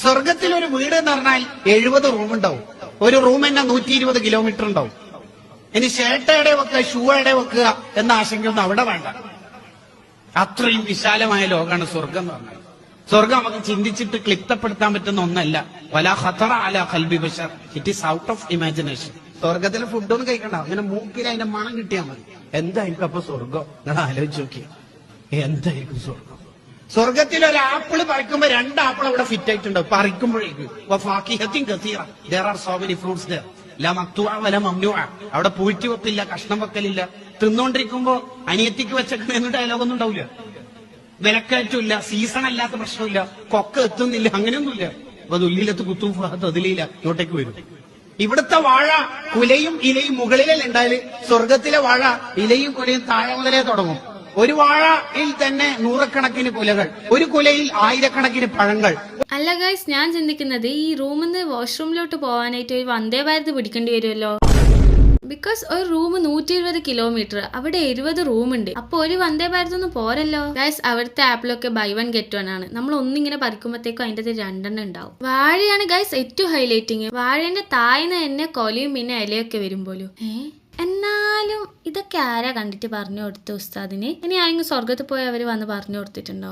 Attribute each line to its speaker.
Speaker 1: സ്വർഗത്തിൽ ഒരു വീട് എന്ന് പറഞ്ഞാൽ 70 റൂം ഉണ്ടാവും. ഒരു റൂം തന്നെ 120 കിലോമീറ്റർ ഉണ്ടാവും. ഇനി ഷർട്ട് എവിടെ വെക്കുക, ഷൂ എവിടെ വെക്കുക എന്ന ആശങ്കയൊന്നും അവിടെ വേണ്ട. അത്രയും വിശാലമായ ലോകമാണ് സ്വർഗം എന്ന് പറഞ്ഞാൽ. സ്വർഗം നമുക്ക് ചിന്തിച്ചിട്ട് ക്ലിപ്തപ്പെടുത്താൻ പറ്റുന്ന ഒന്നല്ല. വലാ ഖതറ അലാ ഖൽബി ബശർ, it is out of imagination. സ്വർഗത്തിലെ ഫുഡൊന്നും കഴിക്കണ്ട, അങ്ങനെ മൂക്കിൽ അതിന്റെ മണം കിട്ടിയാൽ മതി. എന്തായിരിക്കും അപ്പൊ സ്വർഗം? നിങ്ങൾ ആലോചിച്ച് നോക്കി, എന്തായിരിക്കും സ്വർഗം? സ്വർഗത്തിൽ ഒരു ആപ്പിൾ പറിക്കുമ്പോ 2 ആപ്പിൾ അവിടെ ഫിറ്റ് ആയിട്ടുണ്ടാവും പറിക്കുമ്പോഴേക്ക്. അവിടെ പൂഴ്ത്തി വെപ്പില്ല, കഷ്ണം വെക്കലില്ല. തിന്നോണ്ടിരിക്കുമ്പോ അനിയത്തിക്ക് വെച്ചേക്കുന്ന ഡയലോഗൊന്നും ഉണ്ടാവില്ല. വിലക്കയറ്റില്ല, സീസൺ അല്ലാത്ത പ്രശ്നമില്ല, കൊക്ക എത്തുന്നില്ല, അങ്ങനെയൊന്നുമില്ല. അപ്പൊ ഉള്ളിലത്ത് കുത്തും അതിലില്ല, ഇങ്ങോട്ടേക്ക് വരും. ഇവിടുത്തെ വാഴ കുലയും ഇലയും മുകളിലല്ലേ ഉണ്ടായാല്, സ്വർഗത്തിലെ വാഴ ഇലയും കുലയും താഴെ മുതലേ തുടങ്ങും. ഒരു വാഴയിൽ തന്നെ 100കണക്കിന് കുലകൾ, ഒരു കുലയിൽ 1000കണക്കിന് പഴങ്ങൾ.
Speaker 2: അല്ല ഗൈസ്, ഞാൻ ചിന്തിക്കുന്നത് ഈ റൂമിൽ നിന്ന് വാഷ്റൂമിലോട്ട് പോകാനായിട്ട് ഒരു വന്ദേ ഭാരത് പിടിക്കേണ്ടി വരുമല്ലോ. ബിക്കോസ് ഒരു റൂം 120 കിലോമീറ്റർ, അവിടെ 70 റൂം ഉണ്ട്. അപ്പൊ ഒരു വന്ദേ ഭാരത് ഒന്നും പോരല്ലോ ഗൈസ്. അവിടുത്തെ ആപ്പിലൊക്കെ ബൈ 1 get 1 ആണ്. നമ്മൾ ഒന്നിങ്ങനെ പറിക്കുമ്പോഴത്തേക്കും അതിന്റെ 2 ഉണ്ടാവും. വാഴയാണ് ഗൈസ് ഏറ്റവും ഹൈലൈറ്റിങ്. വാഴേന്റെ താഴ്ന്ന് തന്നെ കൊലയും പിന്നെ ഇലയൊക്കെ വരുമ്പോലും എന്നാലും ഇതൊക്കെ ആരാ കണ്ടിട്ട് പറഞ്ഞു കൊടുത്ത ഉസ്താദിന്? ഇനി ആരെങ്കിലും സ്വർഗത്ത് പോയി അവര് വന്ന് പറഞ്ഞു കൊടുത്തിട്ടുണ്ടോ?